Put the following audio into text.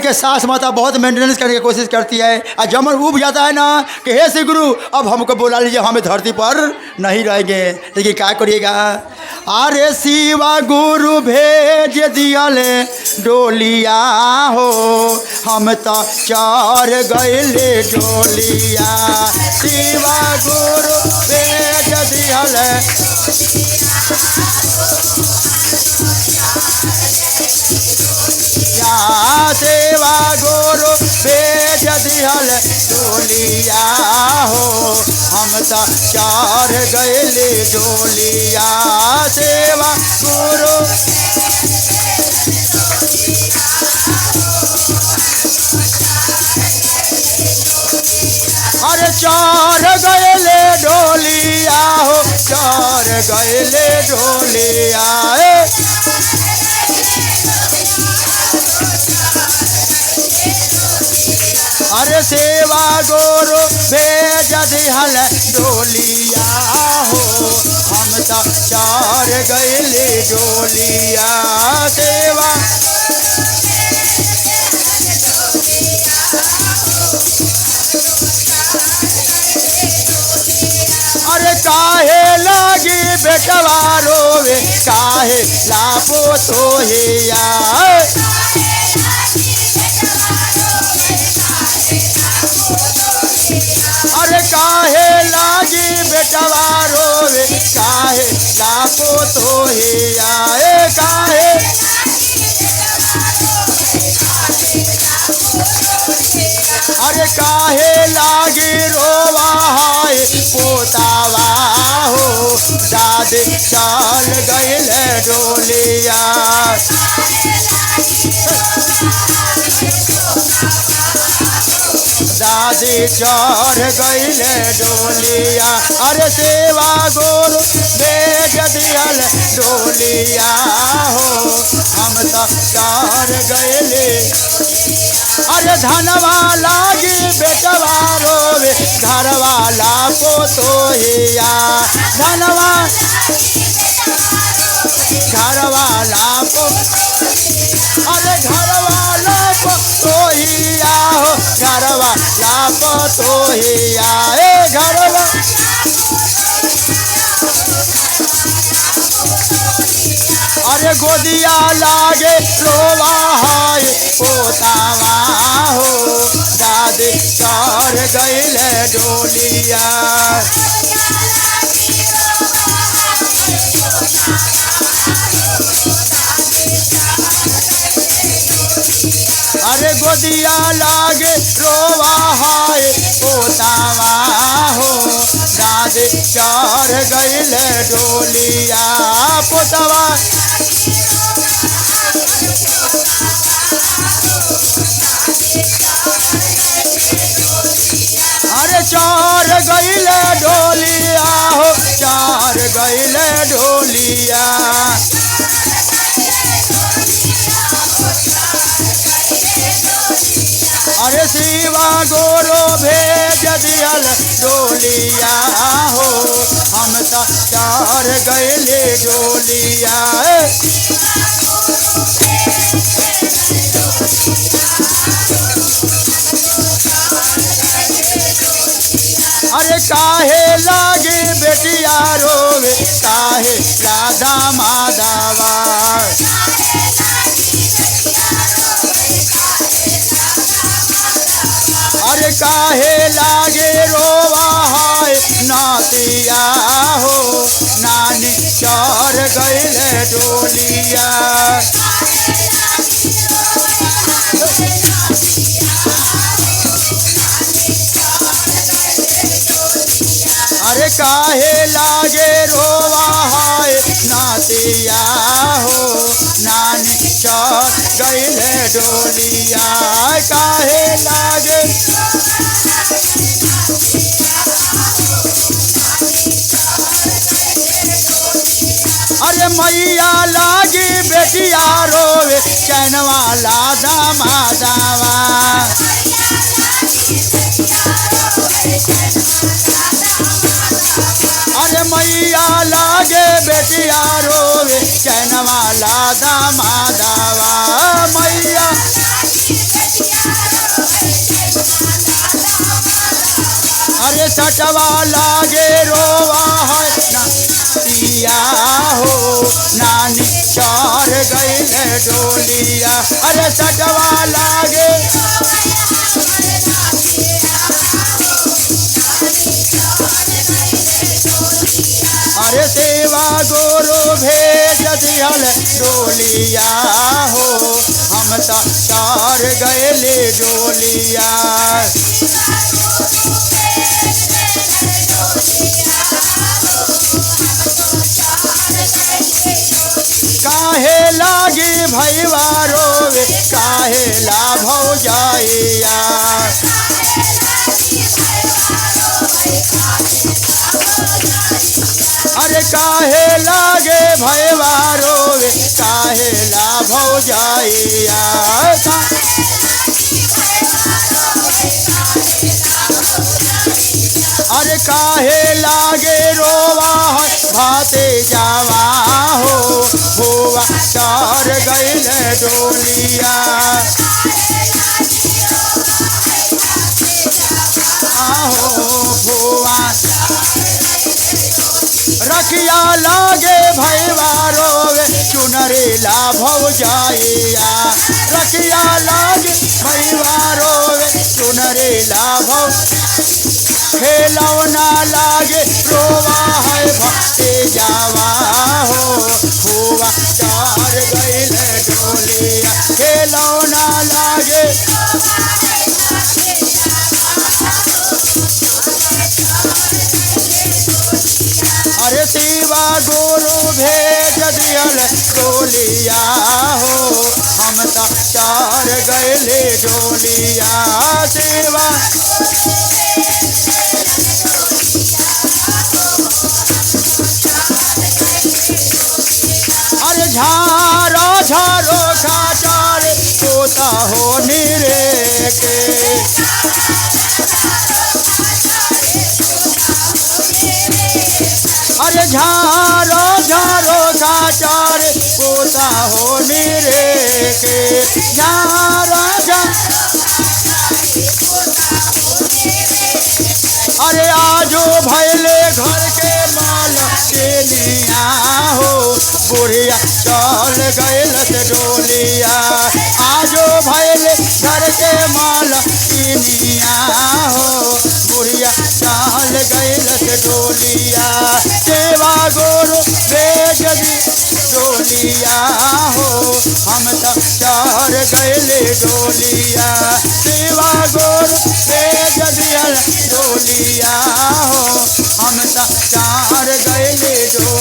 के सास माता बहुत मेंटेनेंस करने की कोशिश करती है और जमन उब जाता है ना कि हे श्री गुरु अब हमको बुला लीजिए, हमें धरती पर नहीं रहेंगे। लेकिन क्या करिएगा, अरे शिवा गुरु भेज दियाले डोलिया हो, हम तो चढ़ गईले डोलिया। शिवा गुरु भेज दियाले सेवा गुरु भेज दिहल डोलिया हो, हम तो चढ़ गईले डोलिया। सेवा गुरु अरे चढ़ गईले डोलिया हो, चढ़ गईले डोलिया। अरे सेवा गुरु भेज दिहल डोलिया हो, हम तो चढ़ गईले डोलिया। सेवा अरे काहे लागी बेटवा रोवे, काहे लापो सोहिया। अरे काहे लागी बेटवा रोवे, काहे लापो सोहिया। काहे अरे काहे लागी रोवा है पोतावा हो, दादी चल गईले डोलिया। दादी चढ़ गईले डोलिया। अरे सेवा गुरु भेज दिहल डोलिया हो, हम तो चढ़ गईले। अरे धनवा लागी बेटवा रोवे, घरवाला पोतोहिया। धनवा घरवाला पो अरे घरवाला पोतोहिया हो, घरवाला पोतोहिया। घरवा अरे गोदिया लागे रोवा है पोतावा हो, दादी चढ़ गईले डोलिया। अरे गोदिया लागे रोवा है पोतावा हो, दादी चढ़ गईले डोलिया। पोतावा अरे चढ़ गईले डोलिया हो, चढ़ गईले डोलिया। अरे शिवा गुरु भेज दिहल डोलिया हो, हम तो चढ़ गईले डोलिया। अरे काहे लागे बेटिया रोवे, काहे राधा माधवा। अरे काहे लागे रोवा है नातिया हो, नानी चढ़ गईले डोलिया। अरे काहे लागे रोवा है नातिया हो, नानी चढ़ गईले डोलिया। काहे लागे अरे मैया लागी बेटिया रोवे, चैनवा लादा मादावा। अरे मैया लागे बेटिया रोवे, चैनवा लादा मादावा। मैया सटवा लागे रोवा है ना पिया हो नानी चार गईले डोलिया। अरे सटवा लागे अरे सेवा गुरु भेज दिहल डोलिया हो हम तो चार गईले डोलिया। काहे लागी भैया रोवे काहे ला भौजाइया। अरे काहे लागे भैया रोवे काहे ला भौजाइया। अरे काहे लागे रोवा भाते जावा हो भुआ चार गईले डोलिया। आहो भुआ रखिया लागे भैया रोवे चुनरी ला भौजाइया। रखिया लागे भैया रोवे चुनरी ला भौ खेलौना लागे रोवा है भक्ति जावा हो हुआ चार गईले डोलिया। खेलौना लागे अरे शिवा गुरु भेज दियल डोलिया हो हम तो चार गईले डोलिया। शिवा अरे झारो झारो खाचार पोता हो निरे के। अरे झारो झारो खाचार पोता हो निरे के। झारो अरे आजो भैले घर के माल केनिया हो बुढ़िया चल गईल डोलिया। आजो भैले घर के माल केनिया हो बुढ़िया चल गईल डोलिया। सेवा गुरु भेज दी डोलिया हो हम तो चार गईले डोलिया। सेवा गुरु भेज दियल डोलिया हो हम तो चार गईले डोलिया।